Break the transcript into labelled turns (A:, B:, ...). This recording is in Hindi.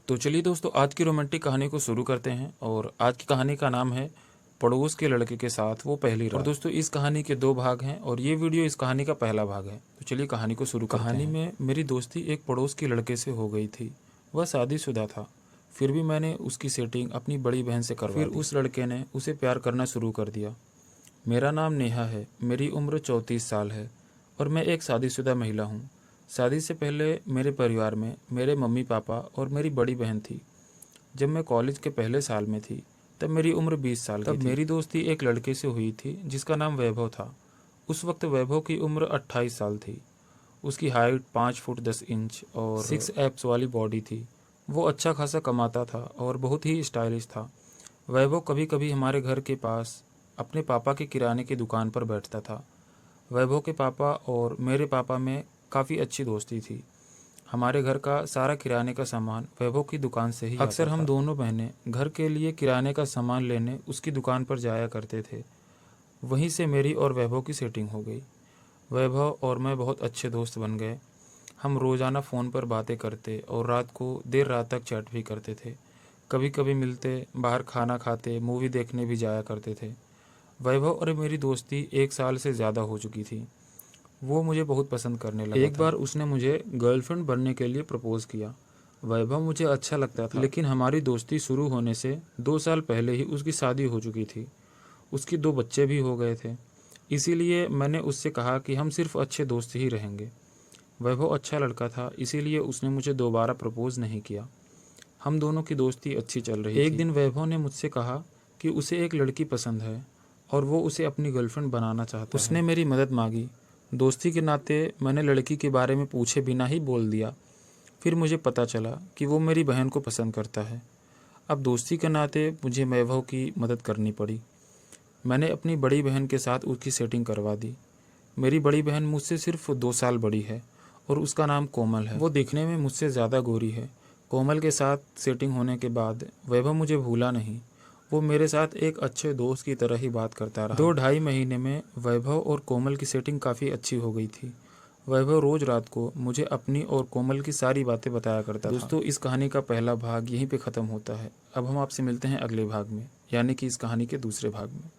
A: तो चलिए दोस्तों, आज की रोमांटिक कहानी को शुरू करते हैं। और आज की कहानी का नाम है पड़ोस के लड़के के साथ वो पहली रात। और दोस्तों, इस कहानी के 2 भाग हैं और ये वीडियो इस कहानी का पहला भाग है। तो चलिए कहानी को शुरू करते हैं। कहानी में मेरी दोस्ती एक पड़ोस के लड़के से हो गई थी। वह शादीशुदा था, फिर भी मैंने उसकी सेटिंग अपनी बड़ी बहन से करवा दी। फिर उस लड़के ने उसे प्यार करना शुरू कर दिया। मेरा नाम नेहा है, मेरी उम्र 34 साल है और मैं एक शादीशुदा महिला हूँ। शादी से पहले मेरे परिवार में मेरे मम्मी पापा और मेरी बड़ी बहन थी। जब मैं कॉलेज के पहले साल में थी तब मेरी उम्र 20 साल की थी। मेरी दोस्ती एक लड़के से हुई थी जिसका नाम वैभव था। उस वक्त वैभव की उम्र 28 साल थी। उसकी हाइट 5 फुट 10 इंच और 6 एब्स वाली बॉडी थी। वो अच्छा खासा कमाता था और बहुत ही स्टाइलिश था। वैभव कभी कभी हमारे घर के पास अपने पापा के किराने की दुकान पर बैठता था। वैभव के पापा और मेरे पापा में काफ़ी अच्छी दोस्ती थी। हमारे घर का सारा किराने का सामान वैभव की दुकान से ही आता था। अक्सर हम दोनों बहनें घर के लिए किराने का सामान लेने उसकी दुकान पर जाया करते थे। वहीं से मेरी और वैभव की सेटिंग हो गई। वैभव और मैं बहुत अच्छे दोस्त बन गए। हम रोज़ाना फ़ोन पर बातें करते और रात को देर रात तक चैट भी करते थे। कभी कभी मिलते, बाहर खाना खाते, मूवी देखने भी जाया करते थे। वैभव और मेरी दोस्ती 1 साल से ज़्यादा हो चुकी थी। वो मुझे बहुत पसंद करने लगा। एक बार उसने मुझे गर्लफ्रेंड बनने के लिए प्रपोज किया। वैभव मुझे अच्छा लगता था, लेकिन हमारी दोस्ती शुरू होने से 2 साल पहले ही उसकी शादी हो चुकी थी। उसकी 2 बच्चे भी हो गए थे। इसीलिए मैंने उससे कहा कि हम सिर्फ अच्छे दोस्त ही रहेंगे। वैभव अच्छा लड़का था, इसीलिए उसने मुझे दोबारा प्रपोज नहीं किया। हम दोनों की दोस्ती अच्छी चल रही थी। एक दिन वैभव ने मुझसे कहा कि उसे एक लड़की पसंद है और वो उसे अपनी गर्लफ्रेंड बनाना चाहता है। उसने मेरी मदद मांगी। दोस्ती के नाते मैंने लड़की के बारे में पूछे बिना ही बोल दिया। फिर मुझे पता चला कि वो मेरी बहन को पसंद करता है। अब दोस्ती के नाते मुझे वैभव की मदद करनी पड़ी। मैंने अपनी बड़ी बहन के साथ उसकी सेटिंग करवा दी। मेरी बड़ी बहन मुझसे सिर्फ 2 साल बड़ी है और उसका नाम कोमल है। वो दिखने में मुझसे ज़्यादा गोरी है। कोमल के साथ सेटिंग होने के बाद वैभव मुझे भूला नहीं। वो मेरे साथ एक अच्छे दोस्त की तरह ही बात करता रहा। 2-2.5 महीने में वैभव और कोमल की सेटिंग काफ़ी अच्छी हो गई थी। वैभव रोज़ रात को मुझे अपनी और कोमल की सारी बातें बताया करता था। दोस्तों, इस कहानी का पहला भाग यहीं पे ख़त्म होता है। अब हम आपसे मिलते हैं अगले भाग में, यानी कि इस कहानी के दूसरे भाग में।